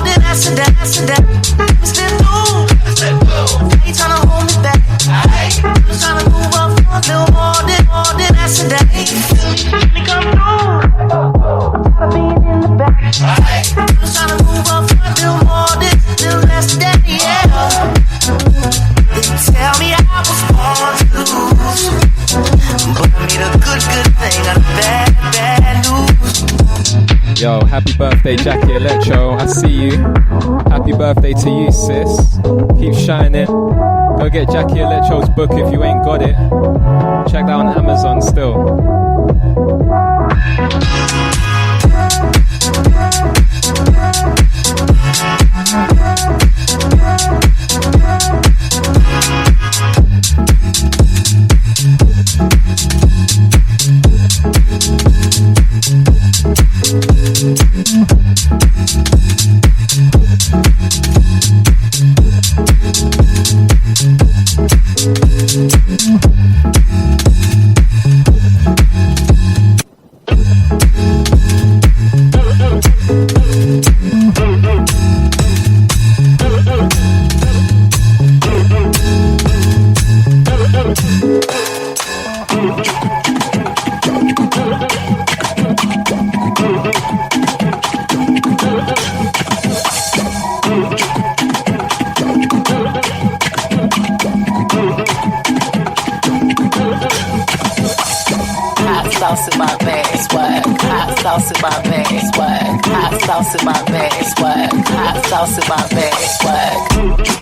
this, that's. I'm still low. They tryna hold me back. I'm tryna move up a little more this, that's. Let me come through. Gotta be in the back. I'm tryna move up a little more this, little less that, yeah. Tell me I was born to lose, but I made a good thing out of bad news. Yo, happy birthday, Jackie Electro. I see you. Happy birthday to you, sis. Keep shining. Go get Jackie Electro's book if you ain't got it. Check that on Amazon still. sauce in my bag, swag. Hot sauce in my bag, swag.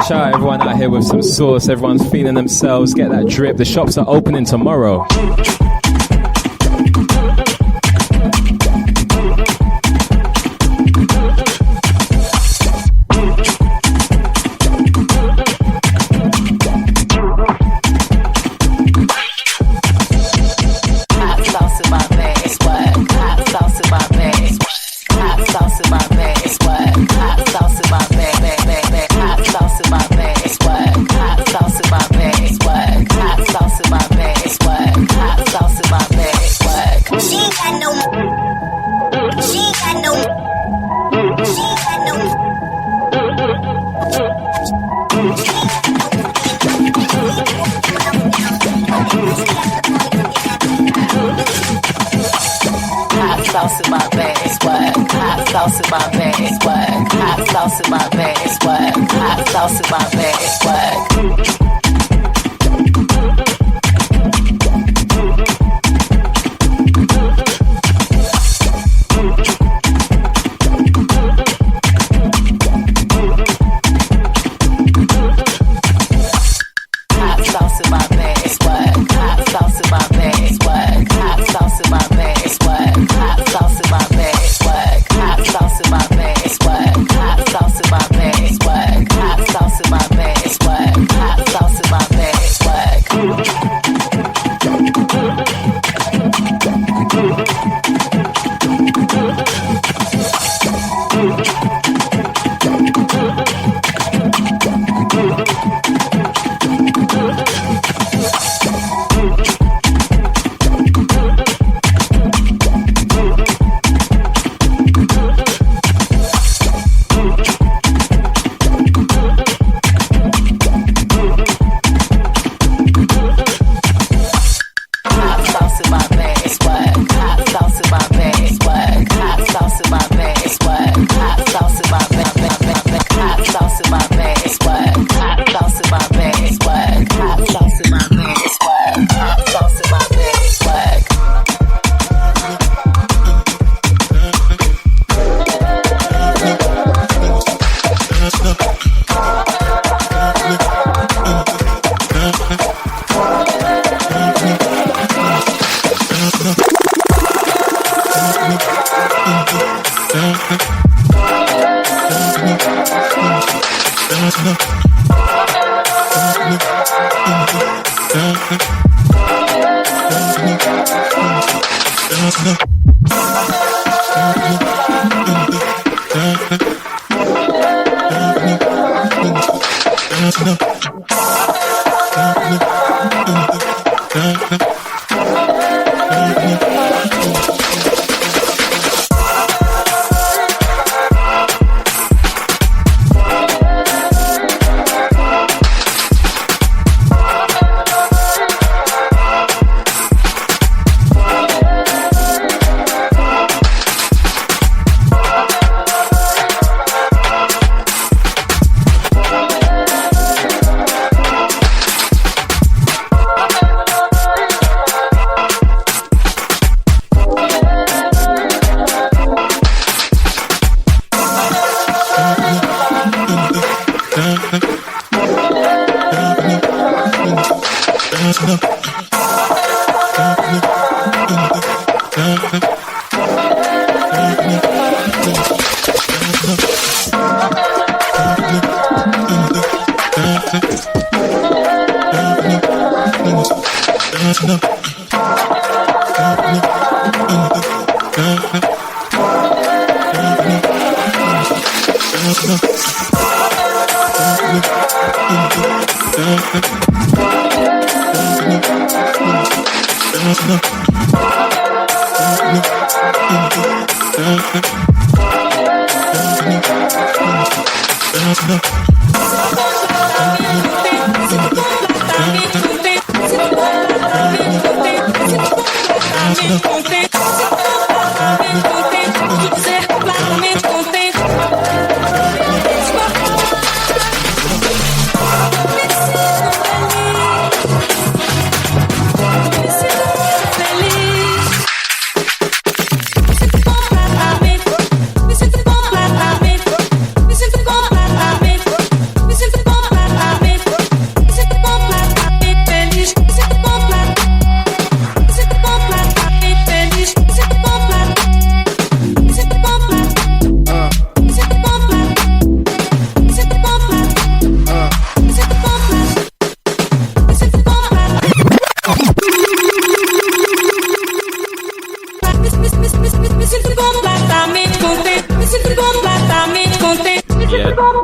Shout out everyone out here with some sauce. Everyone's feeling themselves. Get that drip. The shops are opening tomorrow.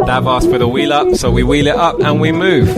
Dav asked for the wheel up, so we wheel it up and we move.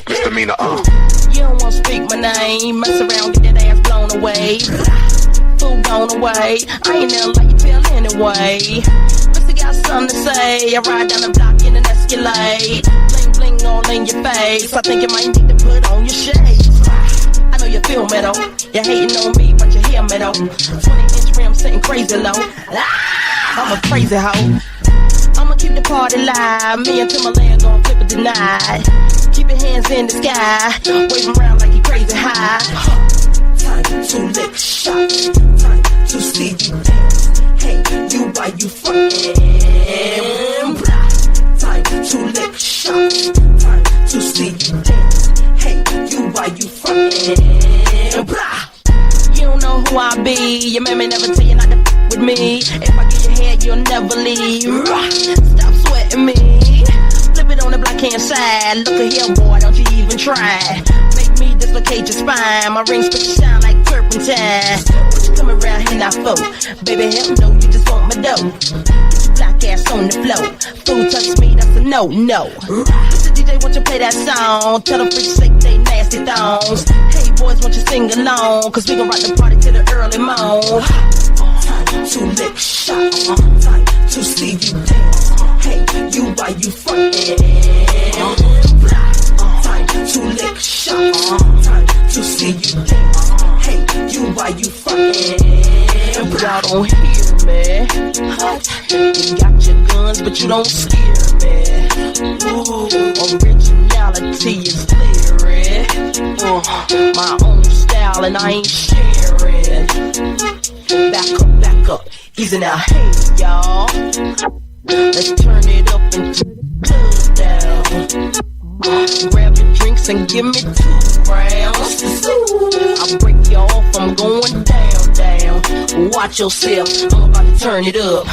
Misdemeanor, You don't wanna speak my name, mess around, get that ass blown away. Food gone away, I ain't never like you feel anyway. Missy got something to say, I ride down the block in an Escalade. Bling bling all in your face, I think you might need to put on your shades. I know you feel me though, you're hating on me, but you hear me though. 20-inch rim sitting crazy low, I'm a crazy hoe. I'ma keep the party live, me and Timberland gon' flip it tonight. Keep your hands in the sky, waving around like you crazy high. Time to lick shots, time to see you dance. Hey, you why you fucking? Time to lick shots, time to see you dance. Hey, you why you fucking? You don't know who I be, your mammy never tell you not to with me. If I get your head, you'll never leave. Stop sweating. side. Look at here, boy, don't you even try. Make me dislocate your spine. My rings put you shine like turpentine. What you coming around here now for? Baby, hell no, you just want my dough. Put your black ass on the floor. Fool touch me, that's a no. Mr. DJ, won't you play that song? Tell the freaks shake they nasty thongs. Hey boys, won't you sing along? Cause we gon' rock the party till the early morn. Time to lick shot. Time to see you dance. Hey, you why you frontin'? Time to lick shot. Time to see you dance. Hey, you why you frontin'? Y'all don't hear me. You got your guns, but you don't scare me. Ooh, originality is clear. My own style and I ain't sharing. Back up, easy now, hey y'all. Let's turn it up and turn down. Grab your drinks and give me 2 rounds. I'll break you off, I'm going down. Watch yourself, I'm about to turn it up.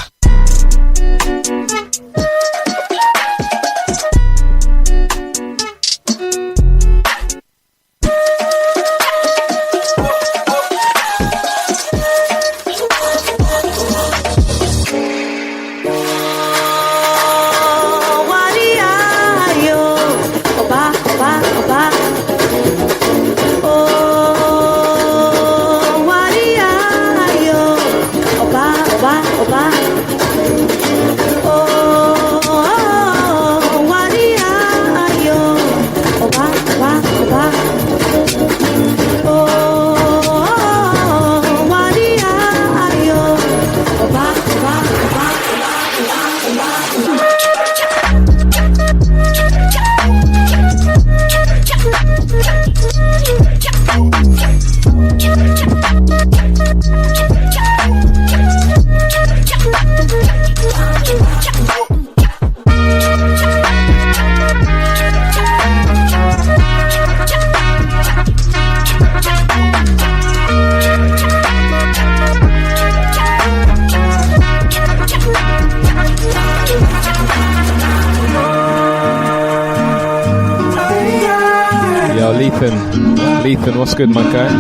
Lethan, what's good, my guy?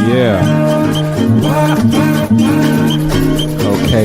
Yeah. Okay.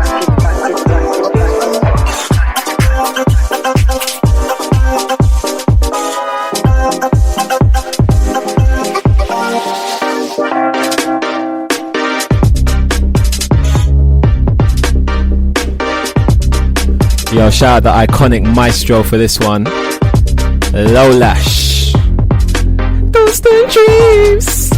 Yo, shout out the iconic maestro for this one, Low Lash. Those the dreams.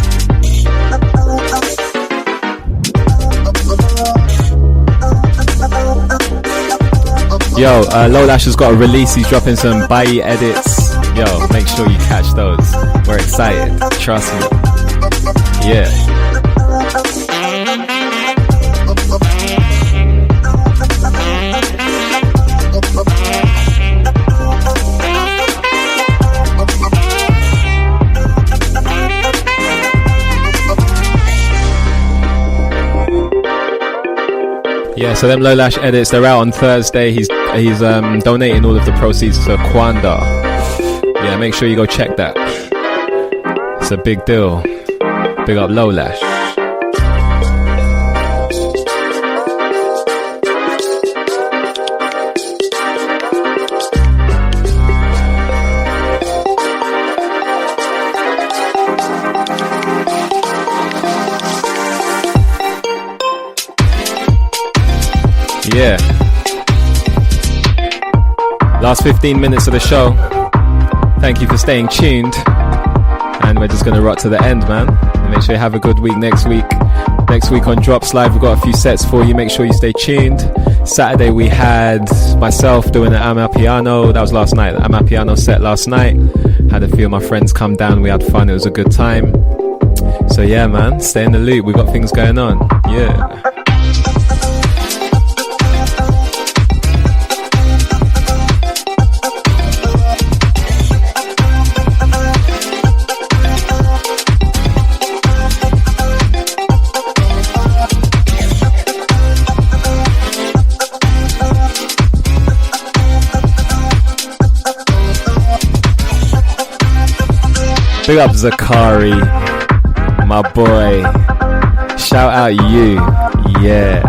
Yo, Low Lash has got a release. He's dropping some Bayi edits. Yo, make sure you catch those. We're excited. Trust me. Yeah. Yeah, so them Low Lash edits, they're out on Thursday. He's donating all of the proceeds to Kwanda. Yeah, make sure you go check that. It's a big deal. Big up Low Lash. Yeah. Last 15 minutes of the show. Thank you for staying tuned. And we're just going to rock to the end, man. And make sure you have a good week next week. Next week on Drops Live, we've got a few sets for you. Make sure you stay tuned. Saturday, we had myself doing the Amapiano. That was last night. The Amapiano set last night. Had a few of my friends come down. We had fun. It was a good time. So yeah, man. Stay in the loop. We've got things going on. Yeah. Big up Zakari, my boy. Shout out you, yeah.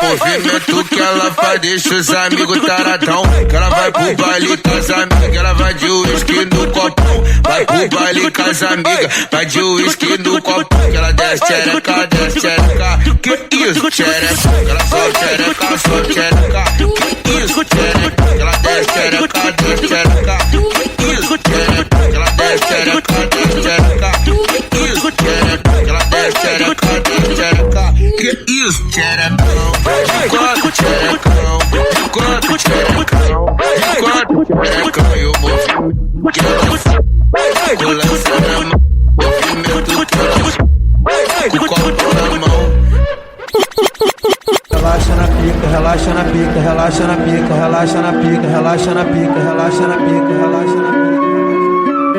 Movimento que ela faz, deixa os amigos taradão. Que ela vai pro baile com as amigas, ela vai de uísque no copão. Vai pro baile com as amigas, vai de uísque no copão. Que ela desce tchereca, desce tchereca. Que isso, tchereca? Ela sobe tchereca, sobe tchereca. Que isso, tchereca? Ela desce tchereca, desce tchereca. Que isso, tchereca? Ela desce tchereca, desce tchereca. Que isso, tchereca? Ela desce tchereca, desce tchereca. Que isso, tcherecão? Enquanto tcherecão, enquanto tcherecão, enquanto tcherecão, eu vou que ela com lança na mão, movimento que ela com copo na mão. Relaxa na pica, relaxa na pica, relaxa na pica, relaxa na pica, relaxa na pica, relaxa na pica, relaxa na pica.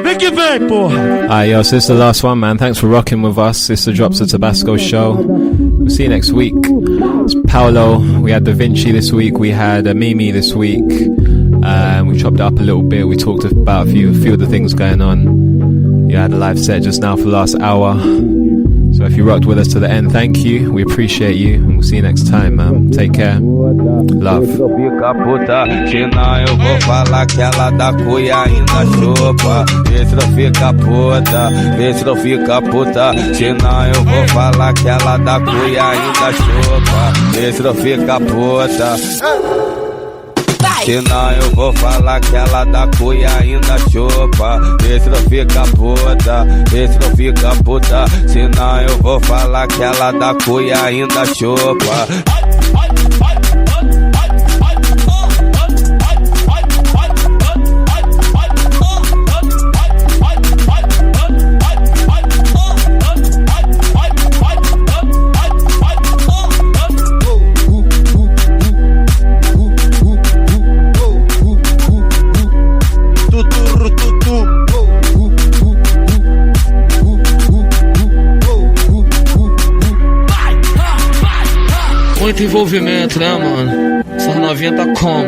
Vem que vem, porra! Alright, yo, so this is the last one, man. Thanks for rocking with us. It's the Drops of Tabasco show. We'll see you next week. It's Paolo. We had Da Vinci this week. We had Mimi this week. We chopped it up a little bit. We talked about a few of the things going on. You had a live set just now for the last hour. So if you rocked with us to the end, thank you. We appreciate you. And we'll see you next time, man. Take care. Love. Fica puta, senão eu vou falar que ela dá cuia ainda chupa. Vê se não fica puta, vê se não fica puta, senão eu vou falar que ela dá cuia ainda chupa. Vê se não fica puta. Senão eu vou falar que ela dá cuia ainda chupa. Vê se não fica puta, vê se não fica puta, senão eu vou falar que ela dá cuia ainda chupa. muito envolvimento, né, mano? Essas novinhas tá como?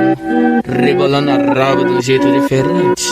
Rebolando a raba de um jeito diferente.